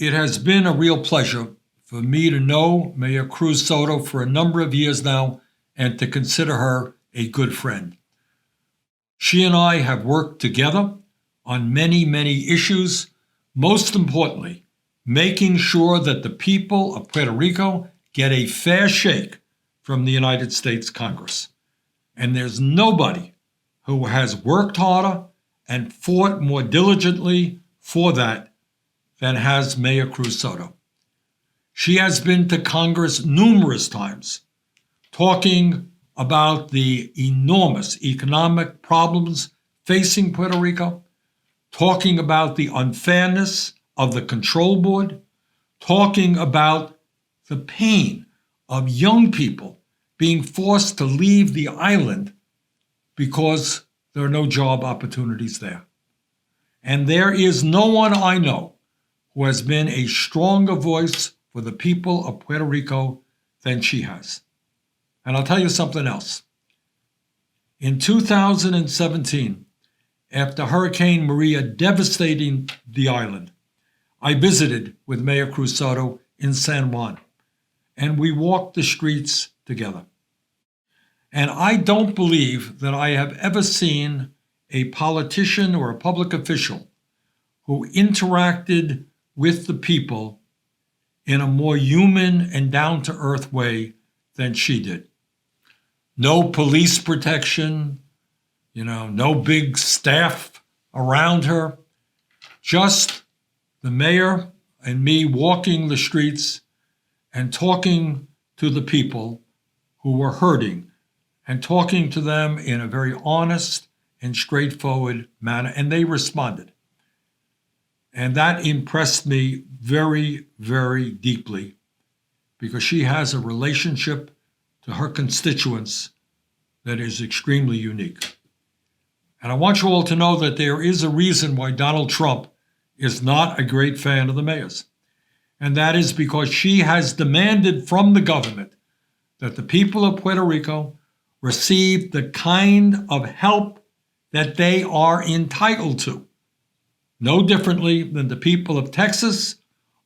It has been a real pleasure for me to know Mayor Cruz Soto for a number of years now and to consider her a good friend. She and I have worked together on many, many issues, most importantly, making sure that the people of Puerto Rico get a fair shake from the United States Congress. And there's nobody who has worked harder and fought more diligently for that than has Mayor Cruz Soto. She has been to Congress numerous times talking about the enormous economic problems facing Puerto Rico, talking about the unfairness of the control board, talking about the pain of young people being forced to leave the island because there are no job opportunities there. And there is no one I know who has been a stronger voice for the people of Puerto Rico than she has. And I'll tell you something else. In 2017, after Hurricane Maria devastating the island, I visited with Mayor Cruz Soto in San Juan, and we walked the streets together. And I don't believe that I have ever seen a politician or a public official who interacted with the people in a more human and down-to-earth way than she did. No police protection, no big staff around her, just the mayor and me walking the streets and talking to the people who were hurting and talking to them in a very honest and straightforward manner, and they responded. And that impressed me very, very deeply because she has a relationship to her constituents that is extremely unique. And I want you all to know that there is a reason why Donald Trump is not a great fan of the mayors. And that is because she has demanded from the government that the people of Puerto Rico receive the kind of help that they are entitled to, no differently than the people of Texas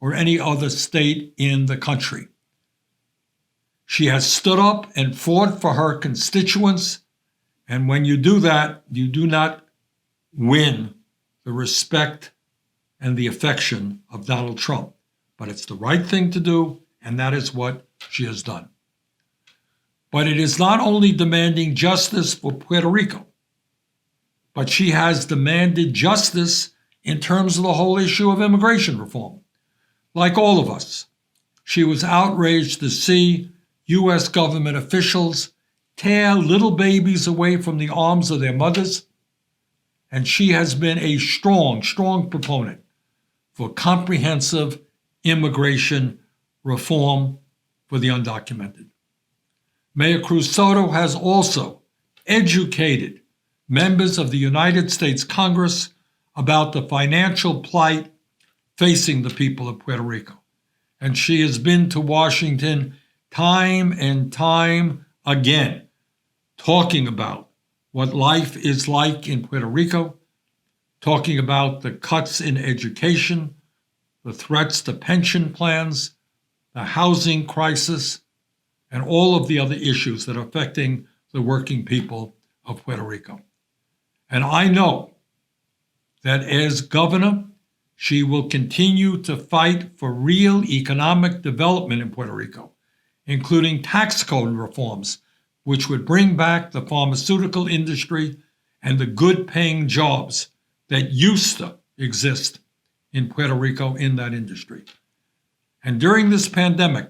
or any other state in the country. She has stood up and fought for her constituents, and when you do that, you do not win the respect and the affection of Donald Trump. But it's the right thing to do, and that is what she has done. But it is not only demanding justice for Puerto Rico, but she has demanded justice in terms of the whole issue of immigration reform. Like all of us, she was outraged to see U.S. government officials tear little babies away from the arms of their mothers, and she has been a strong, strong proponent for comprehensive immigration reform for the undocumented. Mayor Cruz Soto has also educated members of the United States Congress about the financial plight facing the people of Puerto Rico. And she has been to Washington time and time again, talking about what life is like in Puerto Rico, talking about the cuts in education, the threats to pension plans, the housing crisis, and all of the other issues that are affecting the working people of Puerto Rico. And I know that as governor, she will continue to fight for real economic development in Puerto Rico, including tax code reforms, which would bring back the pharmaceutical industry and the good-paying jobs that used to exist in Puerto Rico in that industry. And during this pandemic,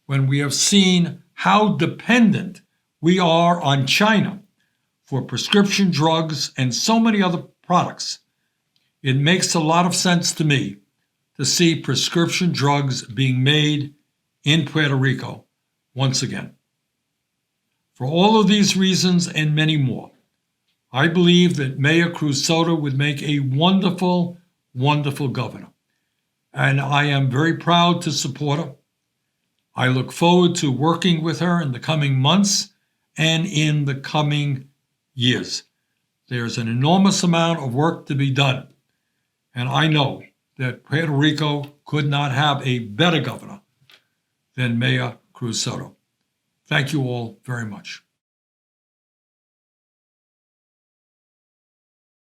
when we have seen how dependent we are on China for prescription drugs and so many other products, it makes a lot of sense to me to see prescription drugs being made in Puerto Rico once again. For all of these reasons and many more, I believe that Mayor Cruz Soto would make a wonderful, wonderful governor. And I am very proud to support her. I look forward to working with her in the coming months and in the coming years. There's an enormous amount of work to be done. And I know that Puerto Rico could could not have a better governor than Mayor Cruz Soto. Thank you all very much.